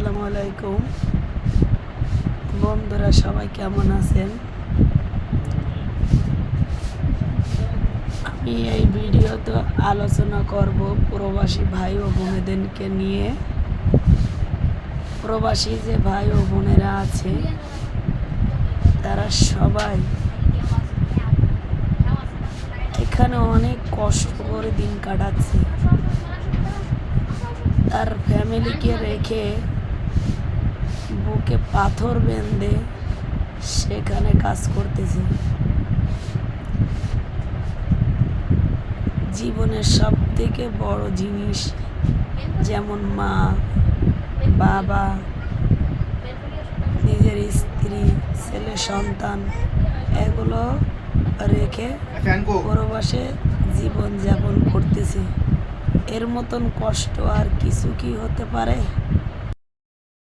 আসসালামু আলাইকুম বন্ধুরা, সবাই কেমন আছেন? আমি এই ভিডিওতে আলোচনা করব প্রবাসী ভাই ও বোনেদেরকে নিয়ে। প্রবাসী যে ভাই ও বোনেরা আছে তারা সবাই এখানে অনেক কষ্ট করে দিন কাটাচ্ছে। তার ফ্যামিলিকে রেখে বুকে পাথর বেঁধে সেখানে কাজ করতেছে। জীবনের সব থেকে বড় জিনিস যেমন মা, বাবা, নিজের স্ত্রী, ছেলে, সন্তান, এগুলো রেখে প্রবাসে জীবন যাপন করতেছে। এর মতন কষ্ট আর কিছু কি হতে পারে?